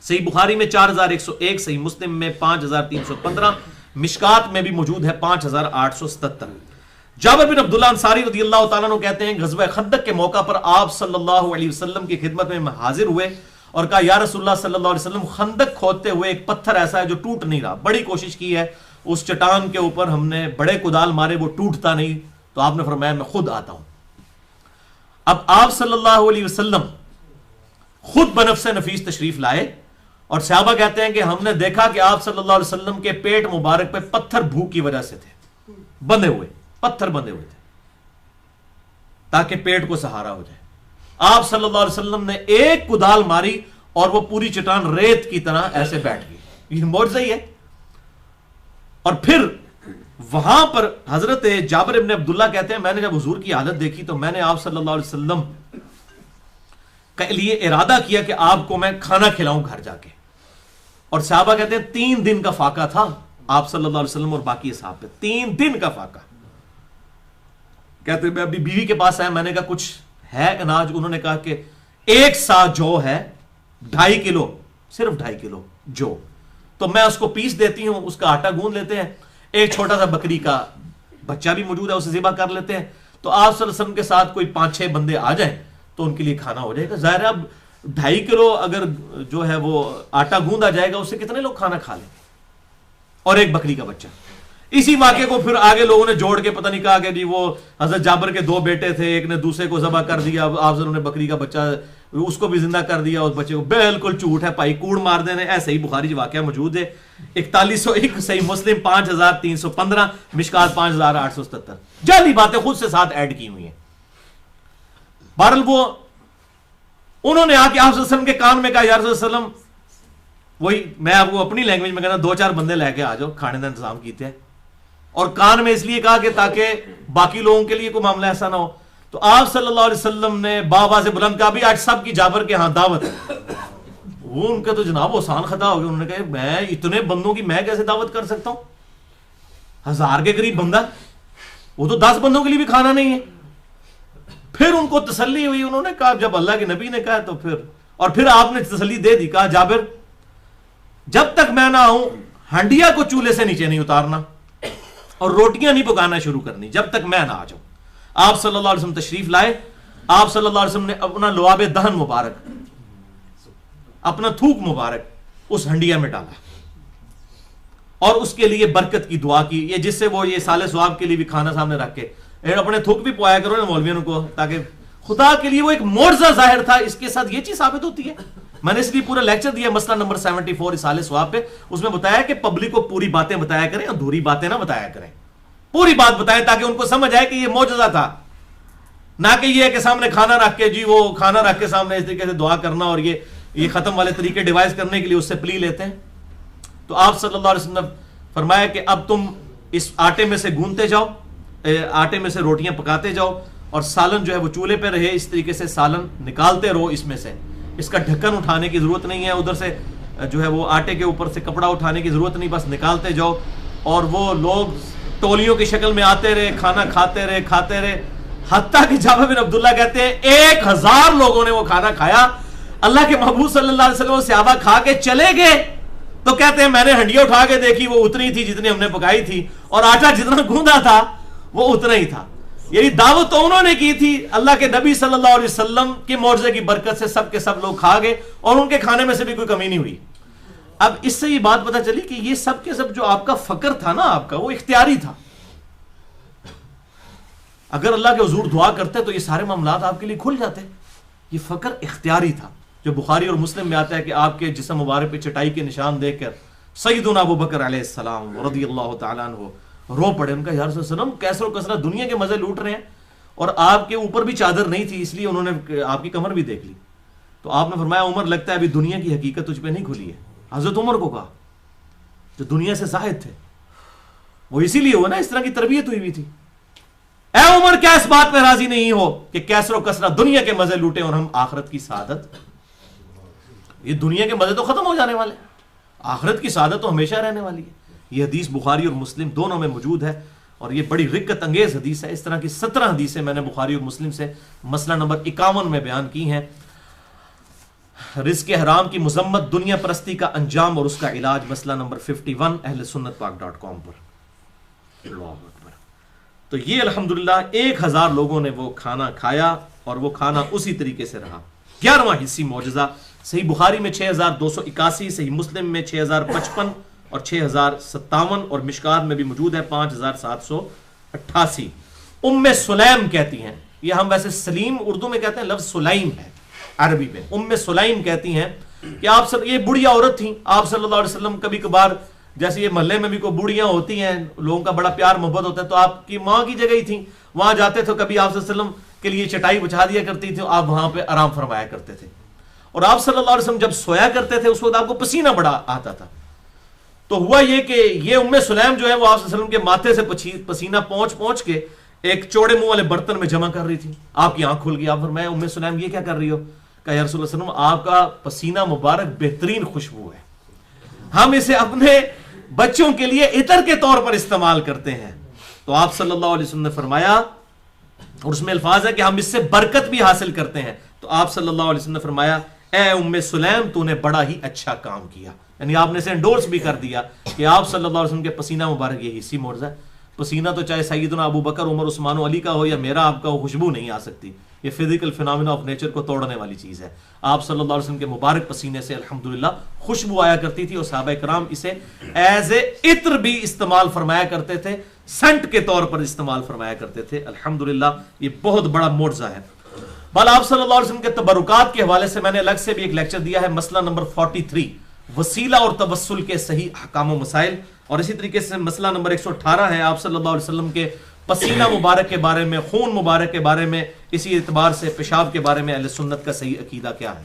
صحیح بخاری میں 4101، صحیح مسلم میں 5315، مشکات میں بھی موجود ہے 5877۔ جابر بن عبداللہ انصاری رضی اللہ تعالیٰ عنہ کہتے ہیں غزوہ خندق کے موقع پر آپ صلی اللہ علیہ وسلم کی خدمت میں حاضر ہوئے اور کہا یا رسول اللہ صلی اللہ علیہ وسلم، خندق کھودتے ہوئے ایک پتھر ایسا ہے جو ٹوٹ نہیں رہا، بڑی کوشش کی ہے اس چٹان کے اوپر، ہم نے بڑے کدال مارے وہ ٹوٹتا نہیں، تو آپ نے فرمایا میں خود آتا ہوں۔ اب آپ صلی اللہ علیہ وسلم خود بنفس نفیس تشریف لائے اور صحابہ کہتے ہیں کہ ہم نے دیکھا کہ آپ صلی اللہ علیہ وسلم کے پیٹ مبارک پہ پتھر بھوک کی وجہ سے تھے، بندھے ہوئے، پتھر بندھے ہوئے تھے تاکہ پیٹ کو سہارا ہو جائے۔ آپ صلی اللہ علیہ وسلم نے ایک کدال ماری اور وہ پوری چٹان ریت کی طرح ایسے بیٹھ گئی، یہ معجزہ ہی ہے۔ اور پھر وہاں پر حضرت جابر ابن عبداللہ کہتے ہیں میں نے جب حضور کی حالت دیکھی تو میں نے آپ صلی اللہ علیہ وسلم کے لیے ارادہ کیا کہ آپ کو میں کھانا کھلاؤں گھر جا کے، اور صحابہ کہتے ہیں 3 دن کا فاقہ تھا آپ صلی اللہ علیہ وسلم اور باقی اصحاب پہ، 3 دن کا فاقہ۔ کہتے ہیں میں اپنی بیوی کے پاس آیا، میں نے کہا کچھ ہے اناج؟ انہوں نے کہا کہ 1 سا جو ہے 2.5 کلو، صرف 2.5 کلو جو، تو میں اس کو پیس دیتی ہوں، اس کا آٹا گوندھ لیتے ہیں، ایک چھوٹا سا بکری کا بچہ بھی موجود ہے اسے ذبح کر لیتے ہیں، تو آپ صلی اللہ علیہ وسلم کے ساتھ کوئی 5-6 بندے آ جائیں تو ان کے لیے کھانا ہو جائے گا۔ ظاہر ہے اب 2.5 کلو اگر جو ہے وہ آٹا گوندا جائے گا اس سے کتنے لوگ کھانا کھا لیں گے، اور ایک بکری کا بچہ۔ اسی واقعے کو پھر آگے لوگوں نے جوڑ کے پتہ نہیں کہا کہ جی وہ حضرت جابر کے 2 بیٹے تھے، ایک نے دوسرے کو ذبح کر دیا، آپ نے بکری کا بچہ اس کو بھی زندہ کر دیا، اس بچے کو۔ بالکل جھوٹ ہے بھائی، کوڑ مار دینے۔ ایسے ہی بخاری واقعہ موجود ہے 4101، صحیح مسلم 5315، مشکات 5877، جعلی باتیں خود سے ساتھ ایڈ کی ہوئی ہیں۔ بہرحال وہ انہوں نے آ کے آپ صلی اللہ علیہ وسلم کے کان میں کہا یا رسول اللہ صلی اللہ علیہ وسلم، وہی میں آپ کو اپنی لینگویج میں کہنا 2-4 بندے لے کے آ جاؤ، کھانے کا انتظام کیتے ہیں، اور کان میں اس لیے کہا کہ تاکہ باقی لوگوں کے لیے کوئی معاملہ ایسا نہ ہو۔ تو آپ صلی اللہ علیہ وسلم نے بابا سے بلند کہا بھی آج سب کی جابر کے ہاں دعوت ہے۔ وہ ان کا تو جناب آسان خطا ہو گیا، انہوں نے کہا میں اتنے بندوں کی میں کیسے دعوت کر سکتا ہوں، 1000 کے قریب بندہ، وہ تو 10 بندوں کے لیے بھی کھانا نہیں ہے۔ پھر ان کو تسلی ہوئی، انہوں نے کہا جب اللہ کے نبی نے کہا تو پھر آپ نے تسلی دے دی، کہا جابر جب تک میں نہ آؤں ہنڈیا کو چولہے سے نیچے نہیں اتارنا اور روٹیاں نہیں پکانا شروع کرنی جب تک میں نہ آ جاؤں۔ آپ صلی اللہ علیہ وسلم تشریف لائے، آپ صلی اللہ علیہ وسلم نے اپنا لعاب دہن مبارک، اپنا تھوک مبارک اس ہنڈیا میں ڈالا اور اس کے لیے برکت کی دعا کی، یہ جس سے وہ یہ سال ثواب کے لیے بھی کھانا سامنے رکھ کے اپنے تھوک بھی پوایا کرو نا مولویوں کو، تاکہ خدا کے لیے وہ ایک معجزہ ظاہر تھا۔ اس کے ساتھ یہ چیز ثابت ہوتی ہے، میں نے اس لیے پورا لیکچر دیا مسئلہ نمبر 74 سال ثواب پہ، اس میں بتایا کہ پبلک کو پوری باتیں بتایا کریں، ادھوری باتیں نہ بتایا کریں، پوری بات بتائیں تاکہ ان کو سمجھ آئے کہ یہ معجزہ تھا، نہ کہ یہ کہ سامنے کھانا رکھ کے جی وہ کھانا رکھ کے سامنے اس طریقے سے دعا کرنا اور یہ ختم والے طریقے ڈیوائز کرنے کے لیے اس سے پلی لیتے ہیں۔ تو آپ صلی اللہ علیہ وسلم نے فرمایا کہ اب تم اس آٹے میں سے گونتے جاؤ، آٹے میں سے روٹیاں پکاتے جاؤ، اور سالن جو ہے وہ چولہے پہ رہے، اس طریقے سے سالن نکالتے رہو اس میں سے، اس کا ڈھکن اٹھانے کی ضرورت نہیں ہے، ادھر سے جو ہے وہ آٹے کے اوپر سے کپڑا اٹھانے کی ضرورت نہیں، بس نکالتے جاؤ۔ اور وہ لوگ ٹولیوں کی شکل میں آتے رہے، کھانا کھاتے رہے، حتیٰ کہ جابر بن عبداللہ کہتے ہیں 1000 لوگوں نے وہ کھانا کھایا۔ اللہ کے محبوب صلی اللہ علیہ وسلم صحابہ کھا کے چلے گئے تو کہتے ہیں میں نے ہنڈیا اٹھا کے دیکھی، وہ اتنی تھی جتنی ہم نے پکائی تھی، اور آٹا جتنا گوندا تھا وہ اتنا ہی تھا۔ یعنی دعوت تو انہوں نے کی تھی، اللہ کے نبی صلی اللہ علیہ وسلم کے معجزے کی برکت سے سب کے سب لوگ کھا گئے، اور ان کے کھانے میں سے بھی کوئی کمی نہیں ہوئی۔ اب اس سے یہ بات پتہ چلی کہ یہ سب کے سب جو آپ کا فقر تھا نا، آپ کا وہ اختیاری تھا۔ اگر اللہ کے حضور دعا کرتے تو یہ سارے معاملات آپ کے لیے کھل جاتے۔ یہ فقر اختیاری تھا، جو بخاری اور مسلم میں آتا ہے کہ آپ کے جسم مبارک پہ چٹائی کے نشان دیکھ کر سیدنا ابو بکر علیہ السلام رضی اللہ تعالیٰ عنہ رو پڑے۔ ان کا یا رسول اللہ کیسر و کثرت دنیا کے مزے لوٹ رہے ہیں، اور آپ کے اوپر بھی چادر نہیں تھی، اس لیے انہوں نے آپ کی کمر بھی دیکھ لی۔ تو آپ نے فرمایا عمر لگتا ہے ابھی دنیا کی حقیقت تجھ پہ نہیں کھلی ہے۔ حضرت عمر کو کہا جو دنیا سے زاہد تھے، وہ اسی لیے ہوا نا، اس طرح کی تربیت ہوئی تھی۔ اے عمر کیا اس بات پہ راضی نہیں ہو کہ کیسر و کثرت دنیا کے مزے لوٹے اور ہم آخرت کی سعادت؟ یہ دنیا کے مزے تو ختم ہو جانے والے، آخرت کی سعادت تو ہمیشہ رہنے والی ہے۔ یہ حدیث بخاری اور مسلم دونوں میں موجود ہے، اور یہ بڑی رکت انگیز حدیث ہے۔ اس طرح کی 17 حدیثیں میں نے بخاری اور مسلم سے مسئلہ نمبر 51 میں بیان کی ہیں۔ رزق حرام کی مذمت دنیا پرستی کا انجام اور اس کا علاج، مسئلہ نمبر 51 اہل سنت پاک .com پر. اللہ اکبر. تو یہ الحمدللہ 1000 لوگوں نے وہ کھانا کھایا اور وہ کھانا اسی طریقے سے رہا. 11واں حصی معجزہ، صحیح بخاری میں 6281، صحیح مسلم میں 6055 اور 6057 اور مشکات میں بھی موجود ہے 5788. ام سلیم کہتی ہیں، یہ ہم ویسے سلیم اردو میں کہتے ہیں، لفظ سلیم ہے عربی میں. ام سلیم کہتی ہیں کہ آپ یہ بڑھیا عورت تھیں، آپ صلی اللہ علیہ وسلم کبھی کبھار جیسے یہ محلے میں بھی کوئی بوڑھیاں ہوتی ہیں، لوگوں کا بڑا پیار محبت ہوتا ہے، تو آپ کی ماں کی جگہ ہی تھیں، وہاں جاتے تھے کبھی آپ صلی اللہ علیہ وسلم کے لیے چٹائی بچھا دیا کرتی تھی، آپ وہاں پہ آرام فرمایا کرتے تھے. اور آپ صلی اللہ علیہ وسلم جب سویا کرتے تھے اس وقت آپ کو پسینہ بڑا آتا تھا. تو ہوا یہ کہ یہ ام سلیم جو ہے وہ آپ صلی اللہ علیہ وسلم کے ماتھے سے پسینہ پہنچ کے ایک چوڑے منہ والے برتن میں جمع کر رہی تھی. آپ کی آنکھ کھل گئی. آپ فرمایا ام سلیم یہ کیا کر رہی ہو؟ کہا یا رسول اللہ صلی اللہ علیہ وسلم آپ کا پسینہ مبارک بہترین خوشبو ہے، ہم اسے اپنے بچوں کے لیے عطر کے طور پر استعمال کرتے ہیں. تو آپ صلی اللہ علیہ وسلم نے فرمایا، اور اس میں الفاظ ہے کہ ہم اس سے برکت بھی حاصل کرتے ہیں. تو آپ صلی اللہ علیہ وسلم نے فرمایا اے ام سلیم تو نے بڑا ہی اچھا کام کیا. یعنی آپ نے اسے انڈورس بھی کر دیا کہ آپ صلی اللہ علیہ وسلم کے پسینہ مبارک یہ حصی معجزہ ہے. پسینہ تو چاہے سیدنا ابو بکر، عمر، عثمان و علی کا ہو یا میرا آپ کا ہو، خوشبو نہیں آ سکتی. یہ فزیکل فینامنا آف نیچر کو توڑنے والی چیز ہے. آپ صلی اللہ علیہ وسلم کے مبارک پسینے سے الحمدللہ خوشبو آیا کرتی تھی، اور صحابہ کرام اسے ایز اے عطر بھی استعمال فرمایا کرتے تھے، سینٹ کے طور پر استعمال فرمایا کرتے تھے. الحمدللہ یہ بہت بڑا معجزہ ہے. بل آپ صلی اللہ علیہ وسلم کے تبرکات کے حوالے سے میں نے الگ سے بھی ایک لیکچر دیا ہے، مسئلہ نمبر 43 وسیلہ اور توسل کے صحیح احکام و مسائل. اور اسی طریقے سے مسئلہ نمبر 118 ہے آپ صلی اللہ علیہ وسلم کے پسینہ مبارک کے بارے میں، خون مبارک کے بارے میں، اسی اعتبار سے پیشاب کے بارے میں اہل سنت کا صحیح عقیدہ کیا ہے.